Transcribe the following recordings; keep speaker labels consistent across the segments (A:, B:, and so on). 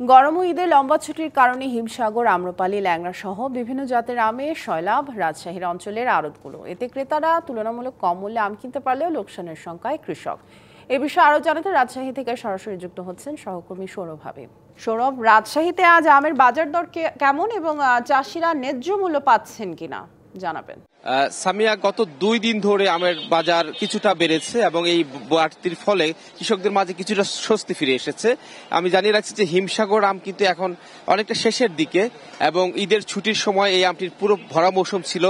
A: গরম ও ঈদের লম্বা ছুটির কারণে হিমসাগর, আম্রপালি, ল্যাংড়া সহ বিভিন্ন জাতের আমে সয়লাভ রাজশাহীর অঞ্চলের আড়তগুলো। এতে ক্রেতারা তুলনামূলক কম মূল্যে আম কিনতে পারলেও লোকসানের শঙ্কায় কৃষক। এ বিষয়ে আরো জানাতে রাজশাহী থেকে সরাসরি যুক্ত হচ্ছেন সহকর্মী সৌরভ হাবিব। সৌরভ, রাজশাহীতে আজ আমের বাজার দর কেমন এবং চাষিরা ন্যায্য মূল্য পাচ্ছেন কিনা জানাবেন।
B: সামিয়া, গত 2 দিন ধরে আমের বাজার কিছুটা বেড়েছে এবং এই বাড়তির ফলে কৃষকদের মাঝে কিছুটা স্বস্তি ফিরে এসেছে। আমি জানিয়ে রাখছি যে হিমসাগর আম কিন্তু এখন অনেকটা শেষের দিকে এবং ঈদের ছুটির সময় এই আমটির পুরো ভরা মৌসুম ছিল।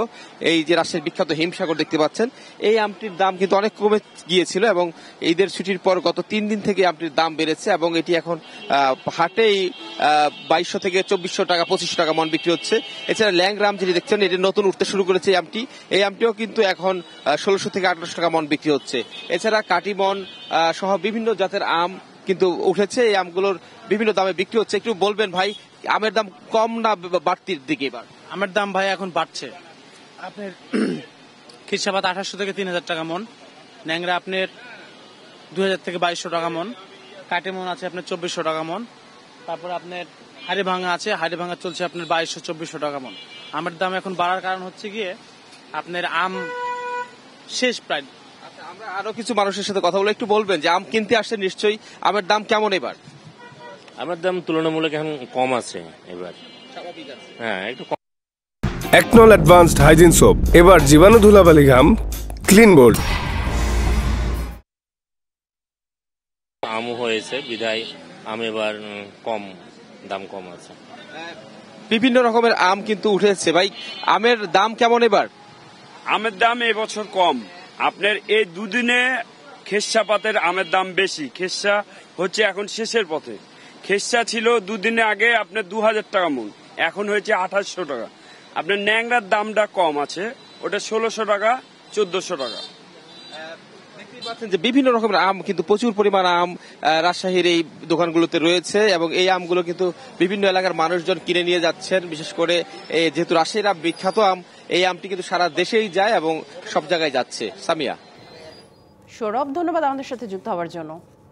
B: এই যে রাজশাহীর বিখ্যাত হিমসাগর দেখতে পাচ্ছেন, এই আমটির দাম কিন্তু অনেক কমে গিয়েছিল এবং ঈদের ছুটির পর গত 3 দিন থেকে আমটির দাম বেড়েছে এবং এটি এখন হাটেই 2200 থেকে 2400 টাকা 2500 টাকা মন বিক্রি হচ্ছে। এছাড়া ল্যাংড়া আম যেটি দেখছেন, এটি নতুন উঠতে শুরু করেছে এই আমটিও কিন্তু এখন 1600 থেকে 1800 টাকা মন বিক্রি হচ্ছে। এছাড়া কাটিমন সহ বিভিন্ন জাতের আম কিন্তু উঠেছে, এই আমগুলোর বিভিন্ন দামে বিক্রি হচ্ছে। একটু বলবেন ভাই, আমের দাম কম না বাড়তির দিকে? এবার
C: আমের দাম ভাই এখন বাড়ছে। আপনার খিরসাপাত 2800 থেকে 3000 টাকা মন, ন্যাংরা আপনার 2000 থেকে 2200 টাকা মন, কাটিমন আছে আপনার 2400 টাকা মন, তারপর আপনার হাড়িভাঙা আছে, হাড়িভাঙা চলছে আপনার 2200-2400 টাকা মন। আমের দাম এখন বাড়ার কারণ হচ্ছে গিয়ে আপনার আম শেষ প্রায়।
B: আমরা আরো কিছু মানুষের সাথে কথা বলে একটু বলবেন যে আম কিনতে আসছে নিশ্চয়ই, আমের দাম কেমন এবার?
D: আমের দাম তুলনামূলক এখন কম আছে এবার, হ্যাঁ একটু কম।
E: একনল অ্যাডভান্সড হাইজিন সোপ এবার জীবাণু ধুলাবালি ঘাম ক্লিন বোল্ড।
D: আমও হয়েছে বিধায় আম এবার কম, দাম কম আছে।
B: বিভিন্ন রকমের আম কিন্তু উঠেছে ভাই, আমের দাম কেমন এবার?
F: আমের দাম এবছর কম। আপনার এই দুদিনে খেসাপাতের আমের দাম বেশি। খেসা হচ্ছে এখন শেষের পথে। খেসা ছিল দুদিনে আগে আপনার 2000 টাকা মন, এখন হয়েছে 2800 টাকা। আপনার ন্যাংরার দামটা কম আছে, ওটা 1600 টাকা 1400 টাকা।
B: যে বিভিন্ন রকমের আম কিন্তু প্রচুর পরিমাণ আম রাজশাহীর এই দোকানগুলোতে রয়েছে এবং এই আমগুলো কিন্তু বিভিন্ন এলাকার মানুষজন কিনে নিয়ে যাচ্ছেন। বিশেষ করে যেহেতু রাজশাহীর আম বিখ্যাত আম, এই আমটি কিন্তু সারা দেশেই যায় এবং সব জায়গায় যাচ্ছে। সামিয়া,
A: সৌরভ, ধন্যবাদ আমাদের সাথে যুক্ত হওয়ার জন্য।